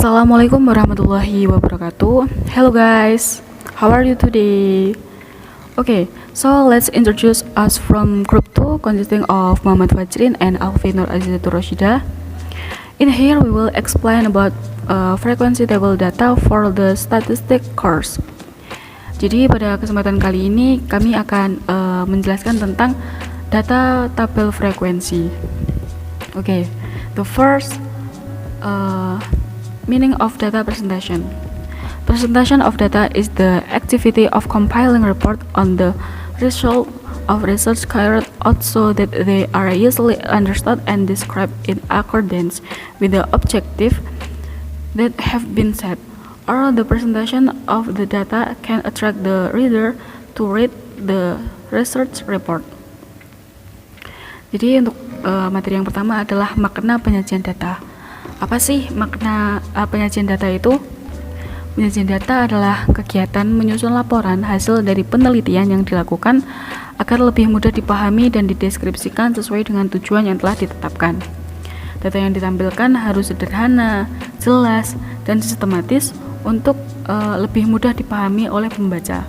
Assalamualaikum warahmatullahi wabarakatuh. Hello guys, how are you today? Okay, so let's introduce us from group 2 consisting of Muhammad Fajrin and Alfi Nur Azizatur Rashida. In here we will explain about frequency table data for the statistic course. Jadi pada kesempatan kali ini kami akan menjelaskan tentang data tabel frekuensi. Okay, the first meaning of data presentation. Presentation of data is the activity of compiling report on the result of research carried out so that they are easily understood and described in accordance with the objective that have been set. Or the presentation of the data can attract the reader to read the research report. Jadi untuk materi yang pertama adalah makna penyajian data. Apa sih makna penyajian data itu? Penyajian data adalah kegiatan menyusun laporan hasil dari penelitian yang dilakukan agar lebih mudah dipahami dan dideskripsikan sesuai dengan tujuan yang telah ditetapkan. Data yang ditampilkan harus sederhana, jelas, dan sistematis untuk lebih mudah dipahami oleh pembaca.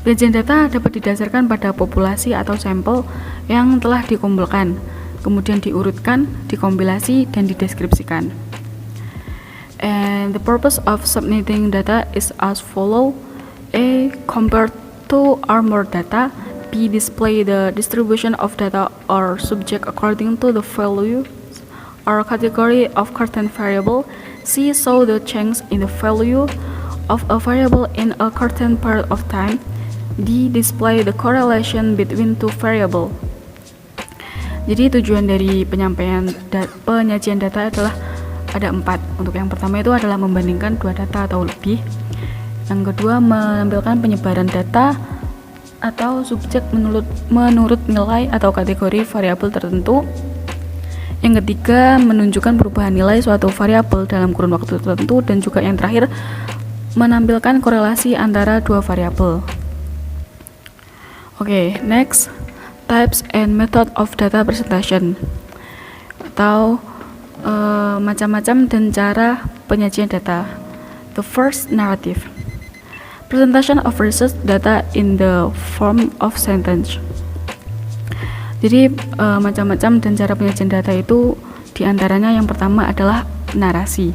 Penyajian data dapat didasarkan pada populasi atau sampel yang telah dikumpulkan, kemudian diurutkan, dikompilasi, dan dideskripsikan. And the purpose of submitting data is as follow: A. Compared to more data. B. Display the distribution of data or subject according to the value or category of certain variable. C. Show the change in the value of a variable in a certain period of time. D. Display the correlation between two variables. Jadi tujuan dari penyajian data adalah ada 4. Untuk yang pertama itu adalah membandingkan dua data atau lebih. Yang kedua, menampilkan penyebaran data atau subjek menurut nilai atau kategori variabel tertentu. Yang ketiga, menunjukkan perubahan nilai suatu variabel dalam kurun waktu tertentu. Dan juga yang terakhir, menampilkan korelasi antara dua variabel. Oke, next. Types and method of data presentation, atau macam-macam dan cara penyajian data. The first, narrative. Presentation of research data in the form of sentence. Jadi macam-macam dan cara penyajian data itu diantaranya yang pertama adalah narasi.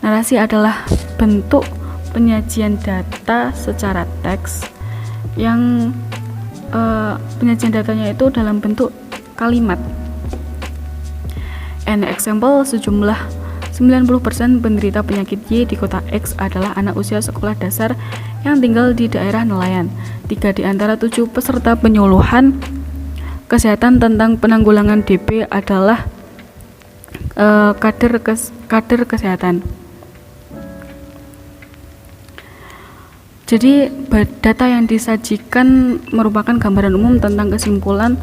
Narasi adalah bentuk penyajian data secara teks yang penyajian datanya itu dalam bentuk kalimat. An example, sejumlah 90% penderita penyakit Y di kota X adalah anak usia sekolah dasar yang tinggal di daerah nelayan. 3 di antara 7 peserta penyuluhan kesehatan tentang penanggulangan DP adalah kader kesehatan. Jadi data yang disajikan merupakan gambaran umum tentang kesimpulan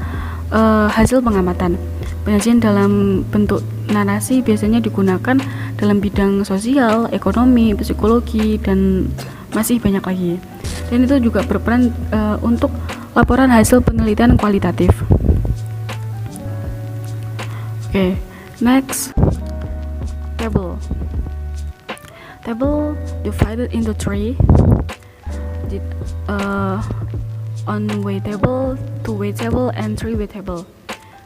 hasil pengamatan. Penyajian dalam bentuk narasi biasanya digunakan dalam bidang sosial, ekonomi, psikologi, dan masih banyak lagi. Dan itu juga berperan untuk laporan hasil penelitian kualitatif. Oke, next, table. Table divided into 3. On-way table, two-way table, and three-way table.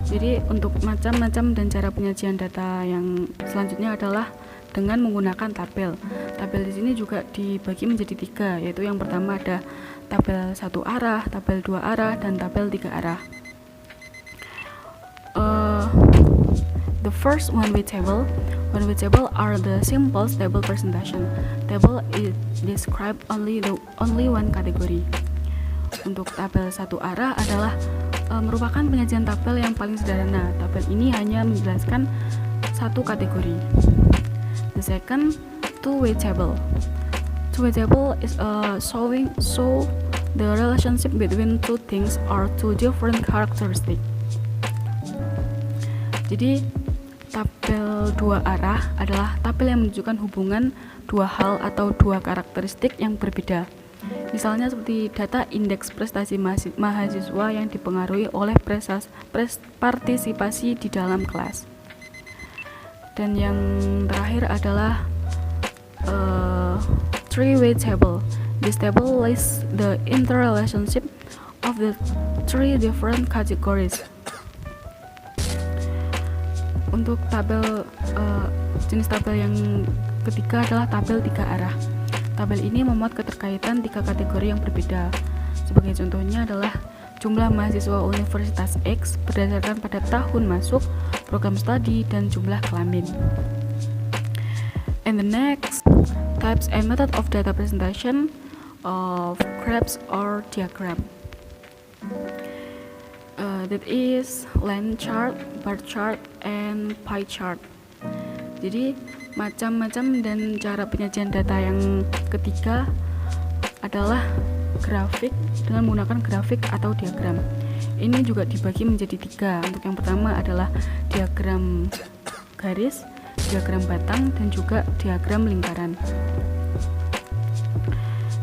Jadi untuk macam-macam dan cara penyajian data yang selanjutnya adalah dengan menggunakan tabel. Tabel di sini juga dibagi menjadi 3, yaitu yang pertama ada tabel 1 arah, tabel 2 arah, dan tabel 3 arah. The first one-way table. One-way table are the simplest table presentation. Table is describe only one category. Untuk tabel 1 arah adalah merupakan penyajian tabel yang paling sederhana. Tabel ini hanya menjelaskan satu kategori. The second, two-way table. Two-way table is show the relationship between two things or two different characteristics. Jadi tabel 2 arah adalah tabel yang menunjukkan hubungan dua hal atau dua karakteristik yang berbeda. Misalnya seperti data indeks prestasi mahasiswa yang dipengaruhi oleh partisipasi di dalam kelas. Dan yang terakhir adalah three-way table. This table lists the interrelationship of the three different categories. Untuk tabel jenis tabel yang ketiga adalah tabel 3 arah. Tabel ini memuat keterkaitan 3 kategori yang berbeda. Sebagai contohnya adalah jumlah mahasiswa Universitas X berdasarkan pada tahun masuk, program studi, dan jumlah kelamin. And the next, types and method of data presentation of graphs or diagram. That is line chart, bar chart, and pie chart. Jadi macam-macam dan cara penyajian data yang ketiga adalah grafik dengan menggunakan grafik atau diagram. Ini juga dibagi menjadi 3. Untuk yang pertama adalah diagram garis, diagram batang, dan juga diagram lingkaran.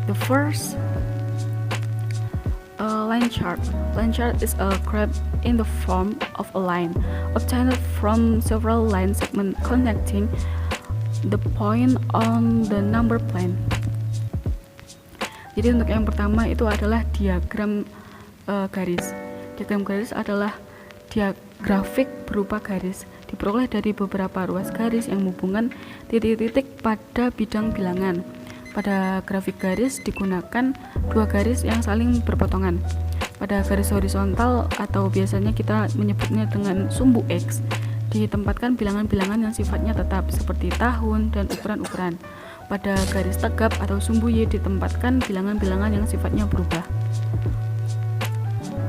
The first, line chart. Line chart is a graph in the form of a line obtained from several line segments connecting the point on the number plane. Jadi untuk yang pertama itu adalah diagram garis. Diagram garis adalah grafik berupa garis, diperoleh dari beberapa ruas garis yang menghubungkan titik-titik pada bidang bilangan. Pada grafik garis digunakan 2 garis yang saling berpotongan. Pada garis horizontal atau biasanya kita menyebutnya dengan sumbu X, ditempatkan bilangan-bilangan yang sifatnya tetap seperti tahun dan ukuran-ukuran. Pada garis tegap atau sumbu Y ditempatkan bilangan-bilangan yang sifatnya berubah.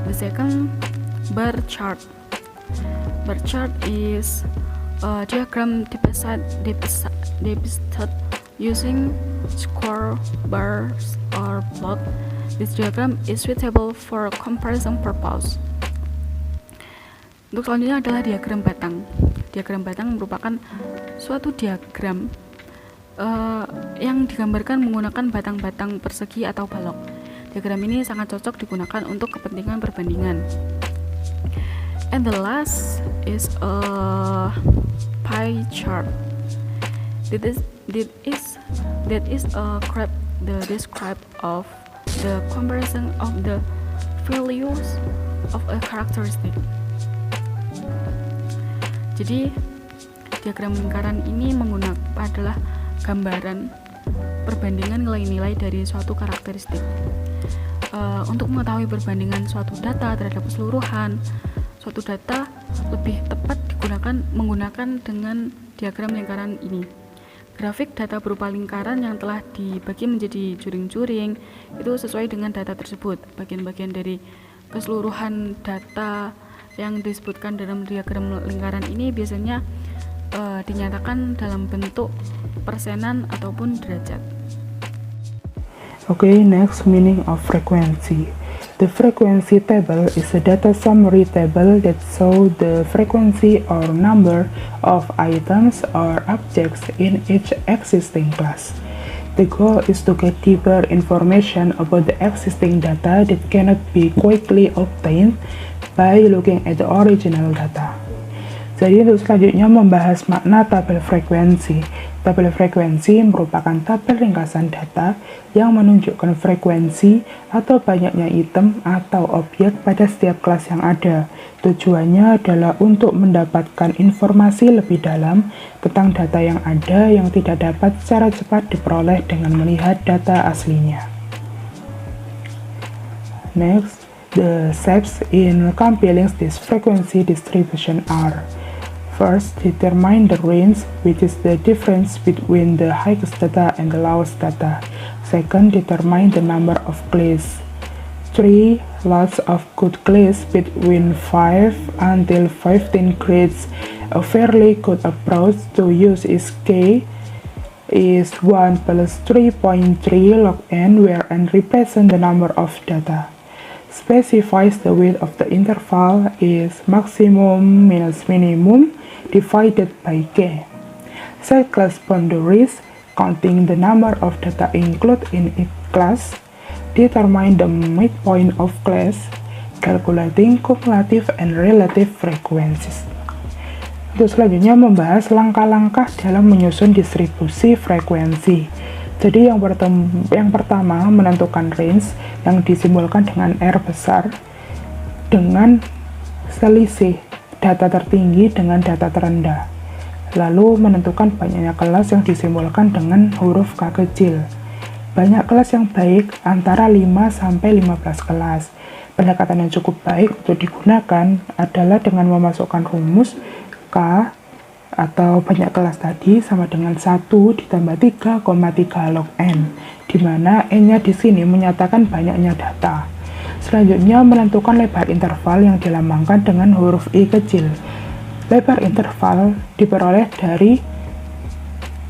The second, bar chart. Bar chart is a diagram depicted using square, bars, or plot. This diagram is suitable for comparison purpose. Untuk selanjutnya adalah diagram batang. Diagram batang merupakan suatu diagram yang digambarkan menggunakan batang-batang persegi atau balok. Diagram ini sangat cocok digunakan untuk kepentingan perbandingan. And the last is a pie chart. That is a graph that describe of the comparison of the values of a characteristic. Jadi diagram lingkaran ini adalah gambaran perbandingan nilai-nilai dari suatu karakteristik. Untuk mengetahui perbandingan suatu data terhadap keseluruhan, suatu data lebih tepat menggunakan dengan diagram lingkaran ini. Grafik data berupa lingkaran yang telah dibagi menjadi juring-juring itu sesuai dengan data tersebut. Bagian-bagian dari keseluruhan data yang disebutkan dalam diagram lingkaran ini biasanya dinyatakan dalam bentuk persenan ataupun derajat. Okay, next, meaning of frequency. The frequency table is a data summary table that shows the frequency or number of items or objects in each existing class. The goal is to get deeper information about the existing data that cannot be quickly obtained by looking at the original data. Jadi untuk selanjutnya membahas makna tabel frekuensi. Tabel frekuensi merupakan tabel ringkasan data yang menunjukkan frekuensi atau banyaknya item atau objek pada setiap kelas yang ada. Tujuannya adalah untuk mendapatkan informasi lebih dalam tentang data yang ada yang tidak dapat secara cepat diperoleh dengan melihat data aslinya. Next, the steps in compiling this frequency distribution are: first, determine the range, which is the difference between the highest data and the lowest data. Second, determine the number of classes. 3. Lots of good classes between 5 until 15 grades. A fairly good approach to use is K is 1 plus 3.3 log n, where n represents the number of data. Specifies the width of the interval is maximum minus minimum divided by K. Set class boundaries, counting the number of data included in each class. Determine the midpoint of class, calculating cumulative and relative frequencies. Untuk selanjutnya membahas langkah-langkah dalam menyusun distribusi frekuensi. Jadi yang pertama menentukan range yang disimbolkan dengan R besar dengan selisih data tertinggi dengan data terendah. Lalu menentukan banyaknya kelas yang disimbolkan dengan huruf K kecil. Banyak kelas yang baik antara 5 sampai 15 kelas. Pendekatan yang cukup baik untuk digunakan adalah dengan memasukkan rumus K atau banyak kelas tadi sama dengan 1 ditambah 3,3 log N, di mana N-nya di sini menyatakan banyaknya data. Selanjutnya menentukan lebar interval yang dilambangkan dengan huruf I kecil. Lebar interval diperoleh dari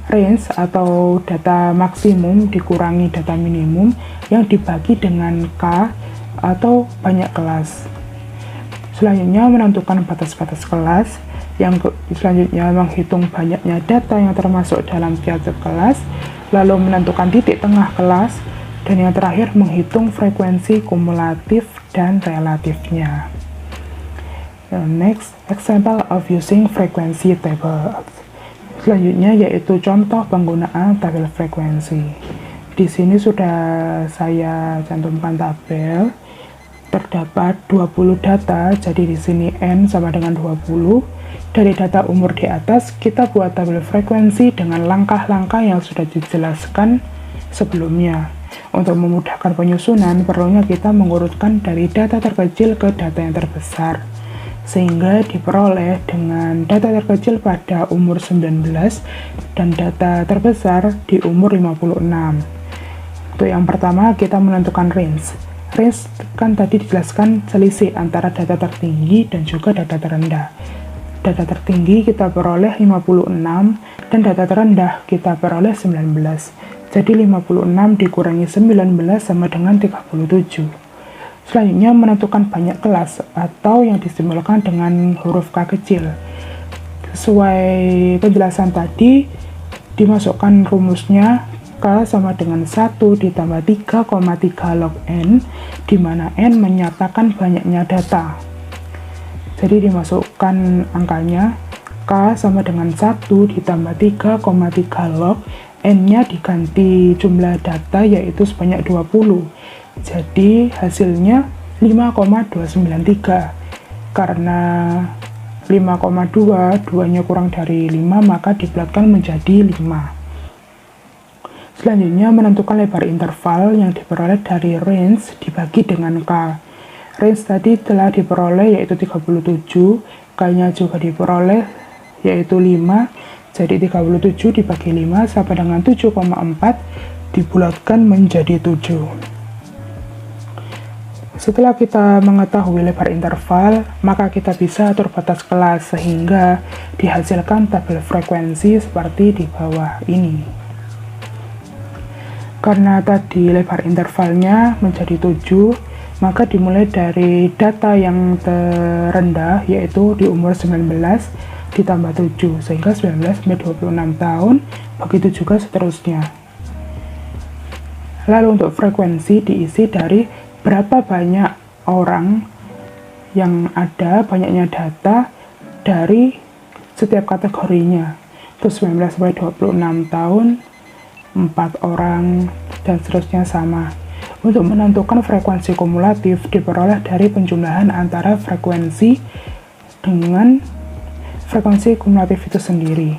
range atau data maksimum dikurangi data minimum yang dibagi dengan K atau banyak kelas. Selanjutnya menentukan batas-batas kelas. Yang selanjutnya menghitung banyaknya data yang termasuk dalam tiap kelas, lalu menentukan titik tengah kelas, dan yang terakhir menghitung frekuensi kumulatif dan relatifnya. Next, example of using frequency table. Selanjutnya yaitu contoh penggunaan tabel frekuensi. Di sini sudah saya cantumkan tabel. Terdapat 20 data, jadi di sini N sama dengan 20. Dari data umur di atas, kita buat tabel frekuensi dengan langkah-langkah yang sudah dijelaskan sebelumnya. Untuk memudahkan penyusunan, perlunya kita mengurutkan dari data terkecil ke data yang terbesar, sehingga diperoleh dengan data terkecil pada umur 19 dan data terbesar di umur 56. Untuk yang pertama, kita menentukan range. Range kan tadi dijelaskan selisih antara data tertinggi dan juga data terendah. Data tertinggi kita peroleh 56 dan data terendah kita peroleh 19. Jadi 56 dikurangi 19 sama dengan 37. Selanjutnya menentukan banyak kelas atau yang disimbolkan dengan huruf K kecil. Sesuai penjelasan tadi, dimasukkan rumusnya K sama dengan 1 ditambah 3,3 log N, di mana N menyatakan banyaknya data. Jadi dimasukkan angkanya K sama dengan 1 ditambah 3,3 log, N-nya diganti jumlah data yaitu sebanyak 20. Jadi hasilnya 5,293. Karena 5,2, 2-nya kurang dari 5, maka dibulatkan menjadi 5. Selanjutnya menentukan lebar interval yang diperoleh dari range dibagi dengan K. Range tadi telah diperoleh yaitu 37, K-nya juga diperoleh yaitu 5, jadi 37 dibagi 5 sama dengan 7,4 dibulatkan menjadi 7. Setelah kita mengetahui lebar interval, maka kita bisa atur batas kelas sehingga dihasilkan tabel frekuensi seperti di bawah ini. Karena tadi lebar intervalnya menjadi 7, maka dimulai dari data yang terendah yaitu di umur 19 ditambah 7 sehingga 19 sampai 26 tahun, begitu juga seterusnya. Lalu untuk frekuensi diisi dari berapa banyak orang yang ada, banyaknya data dari setiap kategorinya. Terus 19 sampai 26 tahun 4 orang dan seterusnya sama. Untuk menentukan frekuensi kumulatif diperoleh dari penjumlahan antara frekuensi dengan frekuensi kumulatif itu sendiri.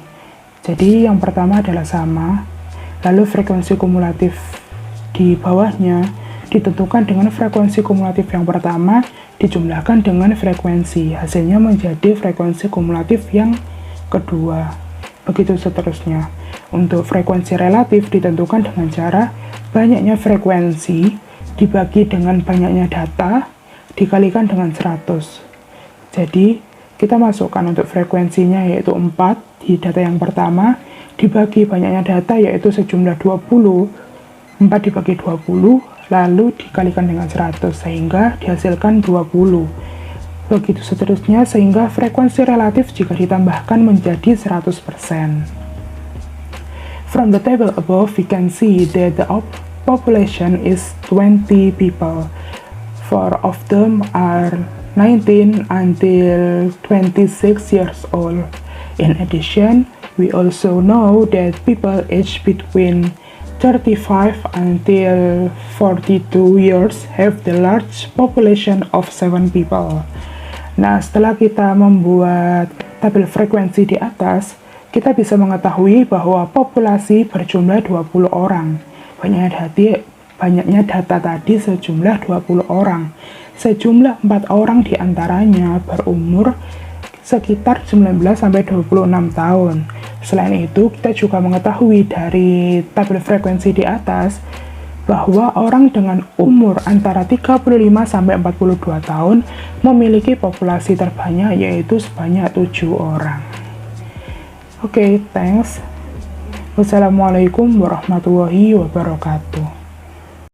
Jadi yang pertama adalah sama, lalu frekuensi kumulatif di bawahnya ditentukan dengan frekuensi kumulatif yang pertama dijumlahkan dengan frekuensi, hasilnya menjadi frekuensi kumulatif yang kedua. Begitu seterusnya. Untuk frekuensi relatif ditentukan dengan cara banyaknya frekuensi dibagi dengan banyaknya data dikalikan dengan 100. Jadi kita masukkan untuk frekuensinya yaitu 4 di data yang pertama dibagi banyaknya data yaitu sejumlah 20, 4 dibagi 20 lalu dikalikan dengan 100 sehingga dihasilkan 20. Begitu seterusnya sehingga frekuensi relatif jika ditambahkan menjadi 100%. From the table above, we can see that the population is 20 people. 4 of them are 19 until 26 years old. In addition, we also know that people aged between 35 until 42 years have the large population of 7 people. Nah, setelah kita membuat tabel frekuensi di atas, kita bisa mengetahui bahwa populasi berjumlah 20 orang. Banyaknya data tadi sejumlah 20 orang. Sejumlah 4 orang diantaranya berumur sekitar 19-26 tahun. Selain itu, kita juga mengetahui dari tabel frekuensi di atas bahwa orang dengan umur antara 35-42 tahun memiliki populasi terbanyak, yaitu sebanyak 7 orang. Oke, thanks. Wassalamualaikum warahmatullahi wabarakatuh.